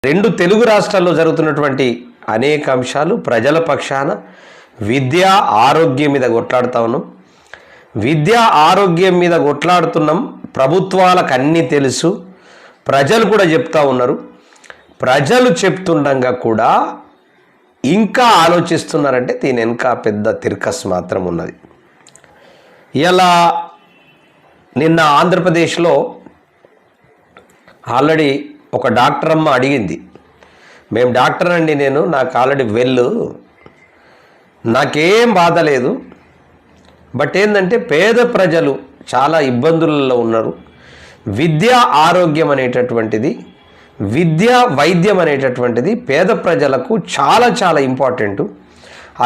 రెండు తెలుగు రాష్ట్రాల్లో జరుగుతున్నటువంటి అనేక అంశాలు ప్రజల పక్షాన విద్య ఆరోగ్యం మీద కొట్లాడుతూ ఉన్నాం. విద్య ఆరోగ్యం మీద కొట్లాడుతున్నాం. ప్రభుత్వాలకు అన్నీ తెలుసు, ప్రజలు కూడా చెప్తా ఉన్నారు. ప్రజలు చెప్తుండగా కూడా ఇంకా ఆలోచిస్తున్నారంటే దీని వెనుక పెద్ద తిర్కస్ మాత్రం ఉన్నది. ఇలా నిన్న ఆంధ్రప్రదేశ్లో ఆల్రెడీ ఒక డాక్టర్ అమ్మ అడిగింది, మేము డాక్టర్ అండి, నాకు ఆల్రెడీ నాకేం బాధ లేదు, బట్ ఏంటంటే పేద ప్రజలు చాలా ఇబ్బందులలో ఉన్నారు. విద్యా ఆరోగ్యం అనేటటువంటిది, విద్యా వైద్యం అనేటటువంటిది పేద ప్రజలకు చాలా చాలా ఇంపార్టెంటు.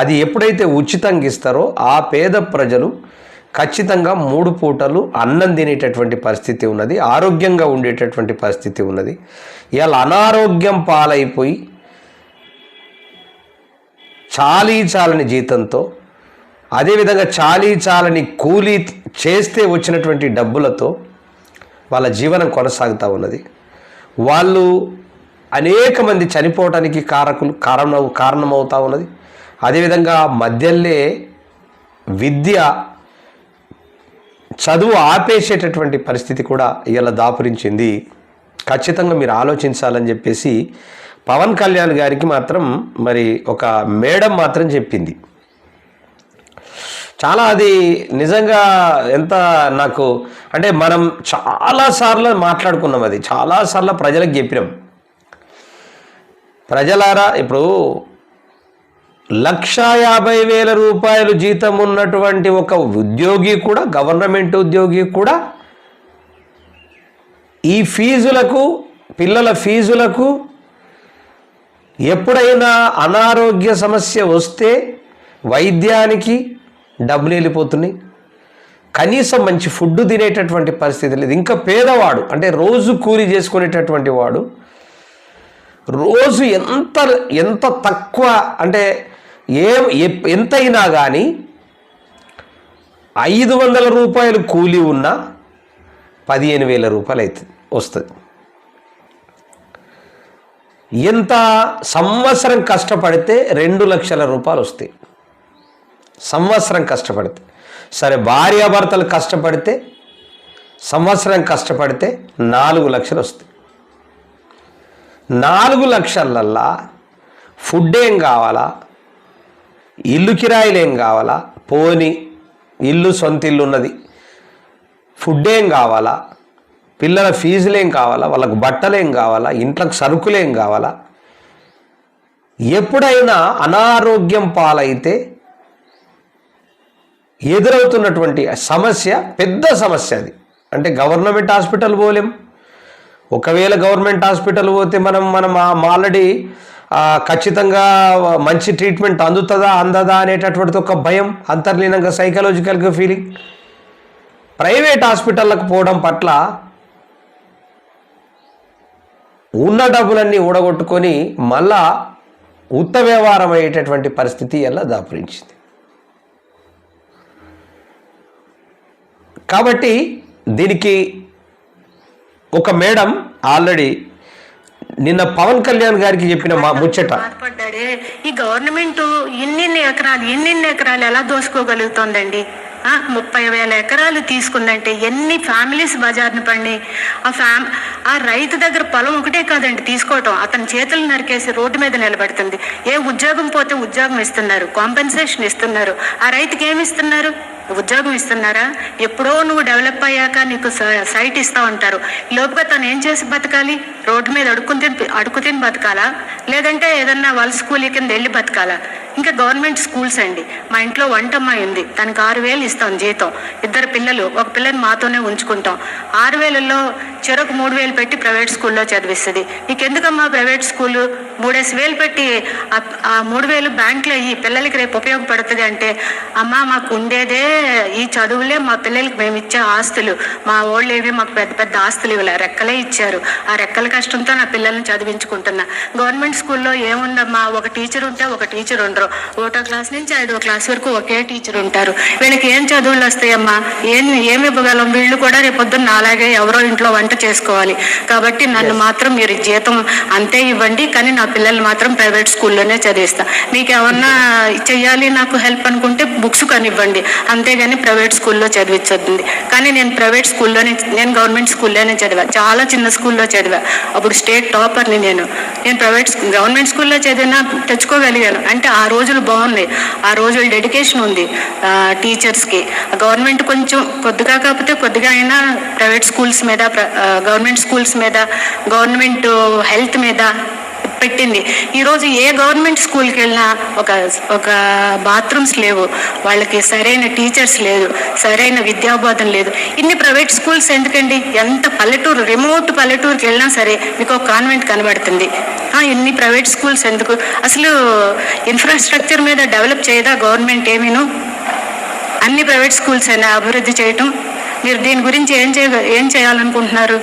అది ఎప్పుడైతే ఉచితంగా ఇస్తారో ఆ పేద ప్రజలు ఖచ్చితంగా 3 పూటలు అన్నం తినేటటువంటి పరిస్థితి ఉన్నది, ఆరోగ్యంగా ఉండేటటువంటి పరిస్థితి ఉన్నది. ఇలా అనారోగ్యం పాలైపోయి చాలని జీతంతో, అదేవిధంగా చాలని కూలీ చేస్తే వచ్చినటువంటి డబ్బులతో వాళ్ళ జీవనం కొనసాగుతూ ఉన్నది. వాళ్ళు అనేక మంది చనిపోవటానికి కారణమవుతూ ఉన్నది. అదేవిధంగా మధ్యలో చదువు ఆపేసేటటువంటి పరిస్థితి కూడా ఇలా దాపురించింది. ఖచ్చితంగా మీరు ఆలోచించాలని చెప్పేసి పవన్ కళ్యాణ్ గారికి మాత్రం మరి ఒక మేడం మాత్రం చెప్పింది. చాలా అది నిజంగా ఎంత నాకు అంటే మనం చాలాసార్లు మాట్లాడుకున్నాం, అది చాలాసార్లు ప్రజలకు చెప్పినాం. ప్రజలారా, ఇప్పుడు 1,50,000 రూపాయలు జీతం ఉన్నటువంటి ఒక ఉద్యోగి కూడా, గవర్నమెంట్ ఉద్యోగి కూడా ఈ ఫీజులకు, పిల్లల ఫీజులకు ఎప్పుడైనా అనారోగ్య సమస్య వస్తే వైద్యానికి డబ్బులు వెళ్ళిపోతున్నాయి. కనీసం మంచి ఫుడ్ తినేటటువంటి పరిస్థితి లేదు. ఇంకా పేదవాడు అంటే రోజు కూలి చేసుకునేటటువంటి వాడు రోజు ఎంత తక్కువ అంటే ఎంతైనా కానీ 500 రూపాయలు కూలి ఉన్నా 15,000 రూపాయలు అవుతుంది, వస్తుంది. ఎంత సంవత్సరం కష్టపడితే 2 లక్షల రూపాయలు వస్తాయి. సంవత్సరం కష్టపడితే సరే, భార్యాభర్తలు కష్టపడితే సంవత్సరం కష్టపడితే 4 లక్షలు వస్తాయి. 4 లక్షలల్లా ఫుడ్ ఏం కావాలా, ఇల్లు కిరాయిలు ఏం కావాలా, పోని ఇల్లు సొంత ఇల్లు ఉన్నది, ఫుడ్ ఏం కావాలా, పిల్లల ఫీజులు ఏం కావాలా, వాళ్ళకు బట్టలు ఏం కావాలా, ఇంట్లోకి సరుకులు ఏం కావాలా. ఎప్పుడైనా అనారోగ్యం పాలైతే ఎదురవుతున్నటువంటి సమస్య పెద్ద సమస్య అది. అంటే గవర్నమెంట్ హాస్పిటల్ పోలేం. ఒకవేళ గవర్నమెంట్ హాస్పిటల్ పోతే మనం ఆల్రెడీ ఖచ్చితంగా మంచి ట్రీట్మెంట్ అందదా అనేటటువంటిది ఒక భయం, అంతర్లీనంగా సైకలాజికల్గా ఫీలింగ్. ప్రైవేట్ హాస్పిటళ్ళకు పోవడం పట్ల ఉన్న డబ్బులన్నీ ఊడగొట్టుకొని మళ్ళా ఉత్త వ్యవహారం అయ్యేటటువంటి పరిస్థితి ఎలా దాపురించింది. కాబట్టి దీనికి ఒక మేడం ఆల్రెడీ నిన్న పవన్ కళ్యాణ్ గారికి చెప్పిన ముచ్చట, ఈ గవర్నమెంట్ ఎన్ని ఎకరాలు ఎలా దోసుకోగలుగుతోందండి? 30,000 ఎకరాలు తీసుకుందంటే ఎన్ని ఫ్యామిలీస్ బజార్ని పడి, ఆ రైతు దగ్గర పొలం ఒకటే కాదండి తీసుకోవటం, అతని చేతులు నరికేసి రోడ్డు మీద నిలబెడుతుంది. ఏ ఉద్యోగం పోతే ఉద్యోగం ఇస్తున్నారు, కాంపెన్సేషన్ ఇస్తున్నారు. ఆ రైతుకి ఏమి ఇస్తున్నారు? ఉద్యోగం ఇస్తున్నారా? ఎప్పుడో నువ్వు డెవలప్ అయ్యాక నీకు సైట్ ఇస్తా ఉంటారు. లోపుగా తను ఏం చేసి బతకాలి? రోడ్డు మీద అడుగు తిని బతకాలా, లేదంటే ఏదన్నా వలస కూలీ కింద వెళ్ళి బతకాలా? ఇంకా గవర్నమెంట్ స్కూల్స్ అండి, మా ఇంట్లో వంటమ్మాయి ఉంది, తనకు 6,000 ఇస్తాం జీతం, 2 పిల్లలు, ఒక పిల్లని మాతోనే ఉంచుకుంటాం. 6,000లో చెరకు 3,000 పెట్టి ప్రైవేట్ స్కూల్లో చదివిస్తుంది. నీకెందుకమ్మా ప్రైవేట్ స్కూలు? 3,000 పెట్టి ఆ 3,000 బ్యాంకులో ఈ పిల్లలకి రేపు ఉపయోగపడుతుంది అంటే, అమ్మ మాకు ఉండేదే ఈ చదువులే, మా పిల్లలకి మేము ఇచ్చే ఆస్తులు, మా వాళ్ళు ఏవి మాకు పెద్ద పెద్ద ఆస్తులు ఇవ్వలే, రెక్కలే ఇచ్చారు, ఆ రెక్కల కష్టంతో నా పిల్లల్ని చదివించుకుంటున్నా. గవర్నమెంట్ స్కూల్లో ఏముందమ్మా, ఒక టీచర్ ఉంటే ఒక టీచర్ ఉండరు, ఒకటో క్లాస్ నుంచి 5వ క్లాస్ వరకు ఒకే టీచర్ ఉంటారు. వీళ్ళకి ఏం చదువులు వస్తాయమ్మా? ఏమి ఇవ్వగలం? వీళ్ళు కూడా రేపొద్దున్న అలాగే ఎవరో ఇంట్లో వంట చేసుకోవాలి. కాబట్టి నన్ను మాత్రం మీరు జీతం అంతే ఇవ్వండి, కానీ నా పిల్లలు మాత్రం ప్రైవేట్ స్కూల్లోనే చదివిస్తా. మీకు ఏమన్నా చెయ్యాలి నాకు హెల్ప్ అనుకుంటే బుక్స్ కనివ్వండి, అంతేగాని ప్రైవేట్ స్కూల్లో చదివించొద్దు. కానీ నేను గవర్నమెంట్ స్కూల్లోనే చదివా, చాలా చిన్న స్కూల్లో చదివా. అప్పుడు స్టేట్ టాపర్ని నేను గవర్నమెంట్ స్కూల్లో చదివినా తెచ్చుకోగలిగాను. అంటే ఆ రోజులు బాగున్నాయి, ఆ రోజులు డెడికేషన్ ఉంది టీచర్స్కి. గవర్నమెంట్ కొంచెం కొద్దిగా కాకపోతే కొద్దిగా అయినా ప్రైవేట్ స్కూల్స్ మీద, గవర్నమెంట్ స్కూల్స్ మీద, గవర్నమెంట్ హెల్త్ మీద పెట్టింది. ఈరోజు ఏ గవర్నమెంట్ స్కూల్కి వెళ్ళినా ఒక బాత్రూమ్స్ లేవు, వాళ్ళకి సరైన టీచర్స్ లేదు, సరైన విద్యాబోధన లేదు. ఇన్ని ప్రైవేట్ స్కూల్స్ ఎందుకండి? ఎంత పల్లెటూరు, రిమోట్ పల్లెటూరుకి వెళ్ళినా సరే మీకు ఒక కాన్వెంట్ కనబడుతుంది. ఇన్ని ప్రైవేట్ స్కూల్స్ ఎందుకు? అసలు ఇన్ఫ్రాస్ట్రక్చర్ మీద డెవలప్ చేయదా గవర్నమెంట్? ఏమీను అన్ని ప్రైవేట్ స్కూల్స్ అయినా అభివృద్ధి చేయటం. మీరు దీని గురించి ఏం చేయాలనుకుంటున్నారు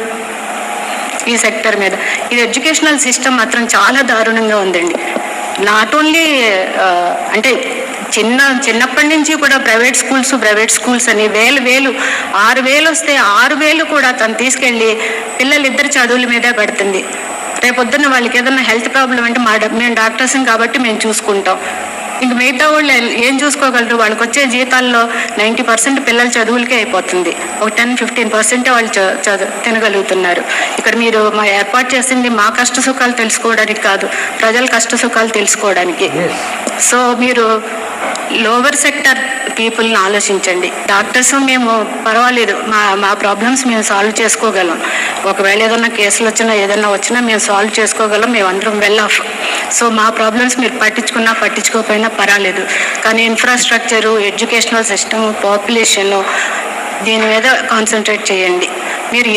ఈ సెక్టర్ మీద? ఇది ఎడ్యుకేషనల్ సిస్టమ్ మాత్రం చాలా దారుణంగా ఉందండి. నాట్ ఓన్లీ అంటే చిన్నప్పటి నుంచి కూడా ప్రైవేట్ స్కూల్స్ అని వేలు 6,000 వస్తే 6,000 కూడా తను తీసుకెళ్ళి పిల్లలిద్దరు చదువుల మీదే పెడుతుంది. రేపొద్దున్న వాళ్ళకి ఏదైనా హెల్త్ ప్రాబ్లం అంటే మేము డాక్టర్స్ కాబట్టి మేము చూసుకుంటాం. ఇంక మిగతా వాళ్ళు ఏం చూసుకోగలరు? వాళ్ళకి వచ్చే జీతాల్లో 90% పిల్లల చదువులకే అయిపోతుంది. ఒక 10-15% వాళ్ళు తినగలుగుతున్నారు. ఇక్కడ మీరు ఏర్పాటు చేసింది మా కష్ట సుఖాలు తెలుసుకోవడానికి కాదు, ప్రజల కష్ట సుఖాలు తెలుసుకోవడానికి. సో మీరు లోవర్ సెక్టర్ పీపుల్ని ఆలోచించండి. డాక్టర్స్ మేము పర్వాలేదు, మా ప్రాబ్లమ్స్ మేము సాల్వ్ చేసుకోగలం. ఒకవేళ ఏదైనా కేసులు వచ్చినా మేము సాల్వ్ చేసుకోగలం, మేము అందరం వెల్ ఆఫ్. సో మా ప్రాబ్లమ్స్ మీరు పట్టించుకోకపోయినా పర్వాలేదు. కానీ ఇన్ఫ్రాస్ట్రక్చరు, ఎడ్యుకేషనల్ సిస్టమ్, పాపులేషను, దీని మీద కాన్సన్ట్రేట్ చేయండి. మీరు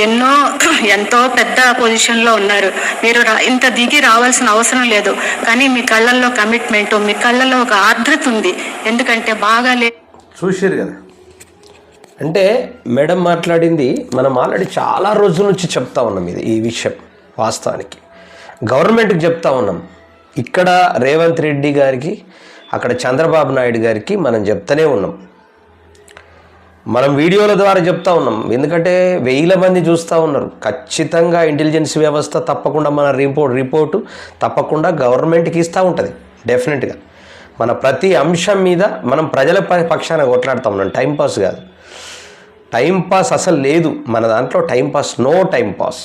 ఎంతో పెద్ద పొజిషన్లో ఉన్నారు, మీరు ఇంత దిగి రావాల్సిన అవసరం లేదు. కానీ మీ కళ్ళల్లో కమిట్మెంట్, మీ కళ్ళల్లో ఒక ఆర్ద్రత ఉంది. ఎందుకంటే బాగా చూసారు కదా. అంటే మేడం మాట్లాడింది మనం ఆల్రెడీ చాలా రోజుల నుంచి చెప్తా ఉన్నాం. ఈ విషయం వాస్తవానికి గవర్నమెంట్కి చెప్తా ఉన్నాం. ఇక్కడ రేవంత్ రెడ్డి గారికి, అక్కడ చంద్రబాబు నాయుడు గారికి మనం చెప్తూనే ఉన్నాం. మనం వీడియోల ద్వారా చెప్తా ఉన్నాం. ఎందుకంటే 1000 మంది చూస్తూ ఉన్నారు. ఖచ్చితంగా ఇంటెలిజెన్స్ వ్యవస్థ తప్పకుండా మన రిపోర్టు తప్పకుండా గవర్నమెంట్కి ఇస్తూ ఉంటుంది. డెఫినెట్గా మన ప్రతి అంశం మీద మనం ప్రజల పక్షాన కొట్లాడుతూ ఉన్నాం. టైంపాస్ కాదు, టైంపాస్ అసలు లేదు మన దాంట్లో. Timepass, no timepass.